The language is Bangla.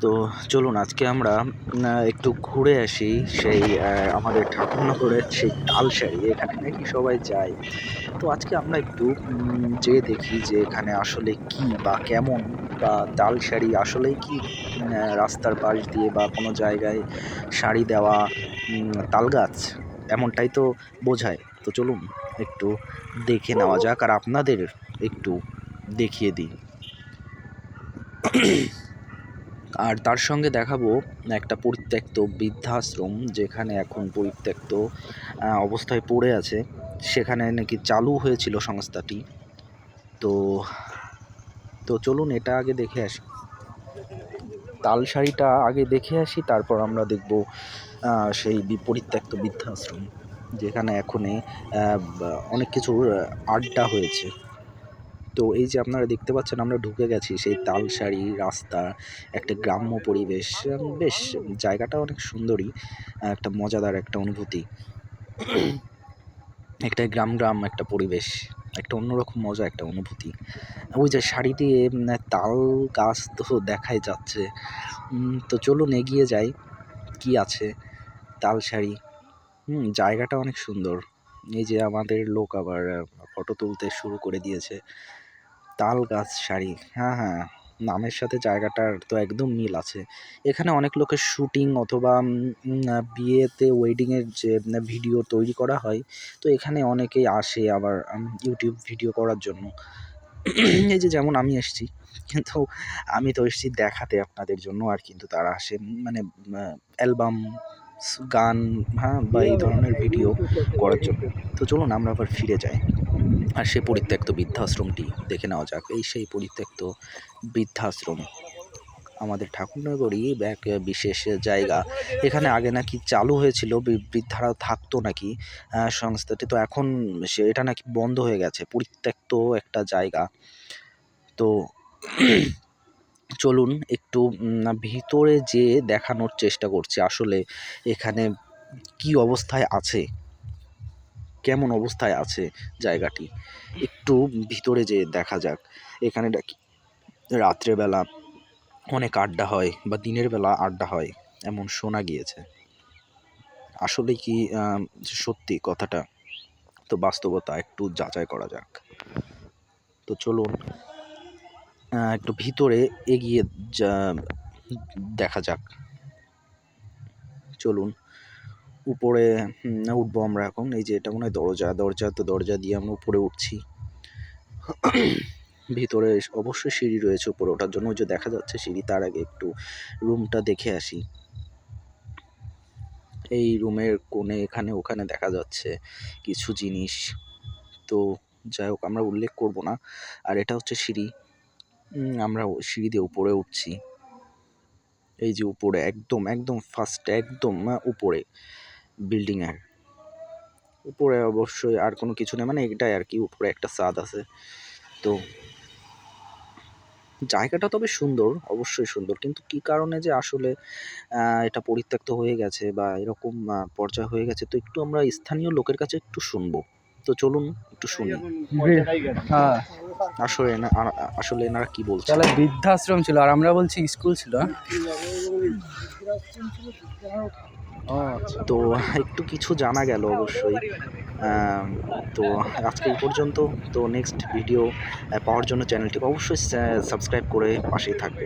তো চলুন আজকে আমরা একটু ঘুরে আসি সেই আমাদের ঠাকুরনগরের সেই তালসারি, এখানে নাকি সবাই যায়। তো আজকে আমরা একটু যেয়ে দেখি যে এখানে আসলে কি বা কেমন, বা তালসারি আসলেই কি রাস্তার পাশ দিয়ে বা কোনো জায়গায় সারি দেওয়া তাল গাছ, এমনটাই তো বোঝায়। তো চলুন একটু দেখে নেওয়া যাক আর আপনাদের একটু দেখিয়ে দিই। আর তার সঙ্গে দেখাবো একটা পরিত্যক্ত বৃদ্ধাশ্রম, যেখানে এখন পরিত্যক্ত অবস্থায় পড়ে আছে। সেখানে নাকি চালু হয়েছিল সংস্থাটি। তো তো চলুন এটা আগে দেখে আসি, তালসারিটা আগে দেখে আসি, তারপর আমরা দেখব সেই পরিত্যক্ত বৃদ্ধাশ্রম, যেখানে এখনই অনেক কিছুর আড্ডা হয়েছে। তো এই যে আপনারা দেখতে পাচ্ছেন, আমরা ঢুকে গেছি সেই তালসারি রাস্তা, একটা গ্রাম্য পরিবেশ। বেশ জায়গাটা অনেক সুন্দরই, একটা মজাদার একটা অনুভূতি, একটা গ্রাম গ্রাম একটা পরিবেশ, একটা অন্যরকম মজা, একটা অনুভূতি। ওই যে সারি দিয়ে তাল গাছ তো দেখাই যাচ্ছে। তো চলুন এগিয়ে যাই, কি আছে তালসারি। জায়গাটা অনেক সুন্দর। এই যে আমাদের লোক আবার ফটো তুলতে শুরু করে দিয়েছে। তাল গাছ সারি, হ্যাঁ হ্যাঁ, নামের সাথে জায়গাটার তো একদম মিল আছে। এখানে অনেক লোকের শুটিং অথবা বিয়েতে ওয়েডিংয়ের যে ভিডিও তৈরি করা হয়, তো এখানে অনেকেই আসে আবার ইউটিউব ভিডিও করার জন্য। এই যে যেমন আমি এসেছি, কিন্তু আমি তো এসেছি দেখাতে আপনাদের জন্য, আর কিন্তু তারা আসে মানে অ্যালবাম, গান, হ্যাঁ, বা এই ধরনের ভিডিও করার জন্য। তো চলুন আমরা আবার ফিরে যাই আর সে পরিত্যক্ত বৃদ্ধাশ্রমটি দেখে নেওয়া যাক। এই সেই পরিত্যক্ত বৃদ্ধাশ্রম, আমাদের ঠাকুরনগরই এক বিশেষ জায়গা। এখানে আগে নাকি চালু হয়েছিল, বৃদ্ধারা থাকতো নাকি সংস্থাটি। তো এখন এটা নাকি বন্ধ হয়ে গেছে, পরিত্যক্ত একটা জায়গা। তো চলুন একটু ভিতরে যেয়ে দেখানোর চেষ্টা করছি আসলে এখানে কি অবস্থায় আছে, কেমন অবস্থায় আছে জায়গাটি। একটু ভিতরে যেয়ে দেখা যাক। এখানে রাত্রেবেলা অনেক আড্ডা হয় বা দিনের বেলা আড্ডা হয়, এমন শোনা গিয়েছে। আসলে কি সত্যি কথাটা? তো বাস্তবতা একটু যাচাই করা যাক। তো চলুন একটু ভিতরে এগিয়ে দেখা যাক। চলুন উপরে উঠবো আমরা এখন। এই যে এটা মনে হয় দরজা দিয়ে আমরা উপরে উঠছি। ভিতরে অবশ্যই সিঁড়ি রয়েছে উপরে ওঠার জন্য, ওই যে দেখা যাচ্ছে সিঁড়ি। তার আগে একটু রুমটা দেখে আসি। এই রুমের কোণে এখানে ওখানে দেখা যাচ্ছে কিছু জিনিস, তো যাই হোক আমরা উল্লেখ করব না। আর এটা হচ্ছে সিঁড়ি, আমরা সিঁড়ি দিয়ে উপরে উঠছি। এই যে উপরে একদম একদম ফার্স্ট, একদম উপরে, বিল্ডিংয়ের উপরে অবশ্যই আর কোনো কিছু নেই, মানে এটাই আর কি, উপরে একটা ছাদ আছে। তো জায়গাটা তবে সুন্দর, অবশ্যই সুন্দর, কিন্তু কি কারণে যে আসলে এটা পরিত্যক্ত হয়ে গেছে বা এরকম পর্যায় হয়ে গেছে, তো একটু আমরা স্থানীয় লোকের কাছে একটু শুনবো। তো চলুন একটু শুনি হ্যাঁ, আসলে এনারা কি বলছে। তাহলে বৃদ্ধাশ্রম ছিল আর আমরা বলছি স্কুল ছিল। তো একটু কিছু জানা গেল অবশ্যই। তো আজকে এই পর্যন্ত। তো নেক্সট ভিডিও পাওয়ার জন্য চ্যানেলটিকে অবশ্যই সাবস্ক্রাইব করে পাশেই থাকবে।